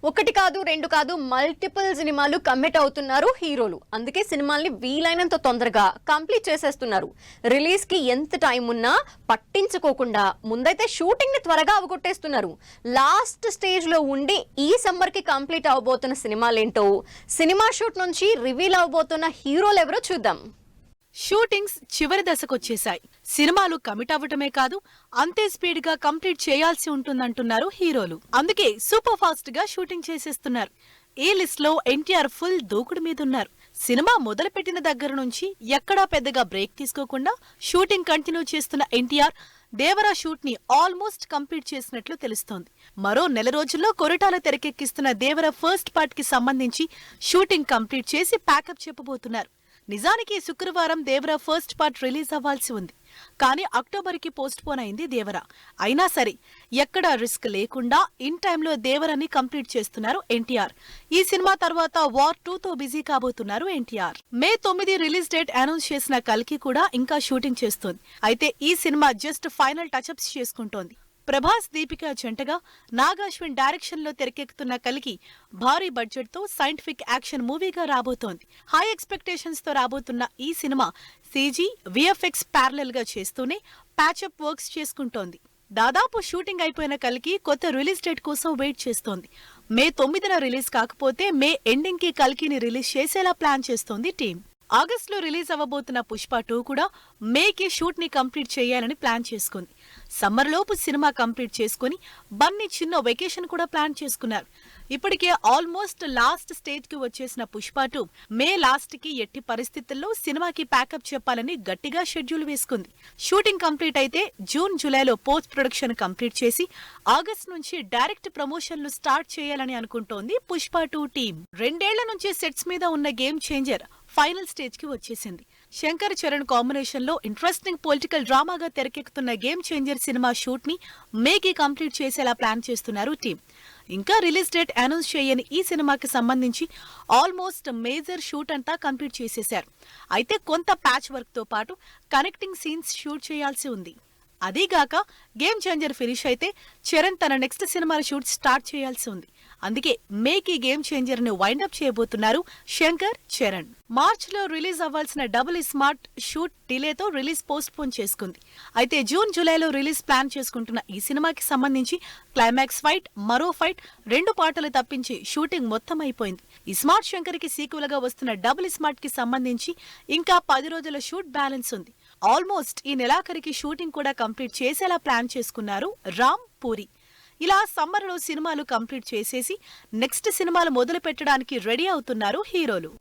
ఒకటి కాదు రెండు కాదు మల్టిపుల్ సినిమాలు కమిట్ అవుతున్నారు హీరోలు. అందుకే సినిమాల్ని వీలైనంత తొందరగా కంప్లీట్ చేసేస్తున్నారు. రిలీజ్ కి ఎంత టైం ఉన్నా పట్టించుకోకుండా ముందైతే షూటింగ్ ని త్వరగా అవగొట్టేస్తున్నారు. లాస్ట్ స్టేజ్ లో ఉండి ఈ సమ్మర్ కి కంప్లీట్ అవబోతున్న సినిమాలేంటో, సినిమా షూట్ నుంచి రివీల్ అవబోతున్న హీరోలు ఎవరో చూద్దాం. షూటింగ్స్ చివరి దశకొచ్చేశాయి. సినిమాలు కమిట్ అవ్వటమే కాదు, అంతే స్పీడ్ గా కంప్లీట్ చేయాల్సి ఉంటుందంటున్నారు హీరోలు. అందుకే సూపర్ ఫాస్ట్ గా షూటింగ్ చేసేస్తున్నారు. ఈ లిస్ట్ లో ఎన్టీఆర్ ఫుల్ దూకుడు మీదున్నారు. సినిమా మొదలుపెట్టిన దగ్గర నుంచి ఎక్కడా పెద్దగా బ్రేక్ తీసుకోకుండా షూటింగ్ కంటిన్యూ చేస్తున్న ఎన్టీఆర్ దేవరా షూట్ ని ఆల్మోస్ట్ కంప్లీట్ చేసినట్లు తెలుస్తోంది. మరో నెల రోజుల్లో కొరటాల తెరకెక్కిస్తున్న దేవరా ఫస్ట్ పార్ట్ కి సంబంధించి షూటింగ్ కంప్లీట్ చేసి ప్యాకప్ చెప్పబోతున్నారు. నిజానికి శుక్రవారం దేవరా ఫస్ట్ పార్ట్ రిలీజ్ అవ్వాల్సి ఉంది. కానీ అక్టోబర్కి పోస్ట్ పోన్ అయింది దేవరా. అయినా సరే ఎక్కడా రిస్క్ లేకుండా ఇన్ టైంలో దేవరాని కంప్లీట్ చేస్తున్నారు ఎన్టీఆర్. ఈ సినిమా తర్వాత వార్ 2తో బిజీ కాబోతున్నారు ఎన్టీఆర్. మే 9 రిలీజ్ డేట్ అనౌన్స్ చేసిన కల్కి కూడా ఇంకా షూటింగ్ చేస్తోంది. అయితే ఈ సినిమా జస్ట్ ఫైనల్ టచ్అప్స్ చేసుకుంటోంది. ప్రభాస్, దీపికా జంటగా నాగాశ్విన్ డైరెక్షన్ లో తెరకెక్కుతున్న కల్కి భారీ బడ్జెట్ తో సైంటిఫిక్ యాక్షన్ మూవీగా రాబోతోంది. హై ఎక్స్పెక్టేషన్స్ తో రాబోతున్న ఈ సినిమా సీజీ, విఎఫ్ఎక్స్ ప్యారలల్ గా చేస్తూనే ప్యాచప్ వర్క్స్ చేసుకుంటోంది. దాదాపు షూటింగ్ అయిపోయిన కల్కి కొత్త రిలీజ్ డేట్ కోసం వెయిట్ చేస్తోంది. మే 9న రిలీజ్ కాకపోతే మే ఎండింగ్ కి కల్కిని రిలీజ్ చేసేలా ప్లాన్ చేస్తోంది టీం. ఆగస్టులో రిలీజ్ అవ్వబోతున్న పుష్ప 2 కూడా మేకి షూట్ ని కంప్లీట్ చేయాలని ప్లాన్ చేసుకుంది. సమ్మర్ లోపు సినిమా కంప్లీట్ చేసుకుని బన్నీ చిన్న వెకేషన్ కూడా ప్లాన్ చేసుకున్నారు. ఇప్పటికే ఆల్మోస్ట్ లాస్ట్ స్టేజ్ కి వచ్చేసిన పుష్ప 2 మే లాస్ట్ కి ఎట్టి పరిస్థితుల్లో సినిమాకి ప్యాకప్ చెప్పాలని గట్టిగా షెడ్యూల్ వేసుకుంది. షూటింగ్ కంప్లీట్ అయితే జూన్, జూలైలో పోస్ట్ ప్రొడక్షన్ కంప్లీట్ చేసి ఆగస్ట్ నుంచి డైరెక్ట్ ప్రమోషన్లు స్టార్ట్ చేయాలని అనుకుంటోంది పుష్ప 2 టీం. 2 ఏళ్ల నుంచి సెట్స్ మీద ఉన్న గేమ్ చేంజర్ ఫైనల్ స్టేజ్ కి వచ్చేసింది. శంకర్ చరణ్ కాంబినేషన్ లో ఇంట్రెస్టింగ్ పొలిటికల్ డ్రామాగా తెరకెక్కుతున్న గేమ్ చేంజర్ సినిమా షూట్ ని మేకి కంప్లీట్ చేసేలా ప్లాన్ చేస్తున్నారు టీం. ఇంకా రిలీజ్ డేట్ అనౌన్స్ చేయని ఈ సినిమాకి సంబంధించి ఆల్మోస్ట్ మేజర్ షూట్ అంతా కంప్లీట్ చేసేశారు. అయితే కొంత ప్యాచ్ వర్క్ తో పాటు కనెక్టింగ్ సీన్స్ షూట్ చేయాల్సి ఉంది. అదీగాక గేమ్ చేంజర్ ఫినిష్ అయితే చరణ్ తన నెక్స్ట్ సినిమా షూట్ స్టార్ట్ చేయాల్సి ఉంది. అందుకే మేకి గేమ్ చేంజర్ ను వైండప్ చేయబోతున్నారు శంకర్, చరణ్. మార్చ్ లో రిలీజ్ అవ్వాల్సిన డబుల్ స్మార్ట్ షూట్ డిలేతో రిలీజ్ పోస్ట్ పోన్ చేసుకుంది. అయితే జూన్, జూలైలో రిలీజ్ ప్లాన్ చేసుకుంటున్న ఈ సినిమాకి సంబంధించి క్లైమాక్స్ ఫైట్, మరో ఫైట్, 2 పాటలు తప్పించి షూటింగ్ మొత్తం అయిపోయింది. ఈ స్మార్ట్ శంకర్ కి సీక్వెల్ గా వస్తున్న డబుల్ స్మార్ట్ కి సంబంధించి ఇంకా 10 రోజుల షూట్ బ్యాలెన్స్ ఉంది. ఆల్మోస్ట్ ఈ నెలాఖరికి షూటింగ్ కూడా కంప్లీట్ చేసేలా ప్లాన్ చేసుకున్నారు రామ్, పూరి. ఇలా సమ్మర్ లో సినిమాలు కంప్లీట్ చేసేసి నెక్స్ట్ సినిమాలు మొదలు పెట్టడానికి రెడీ అవుతున్నారు హీరోలు.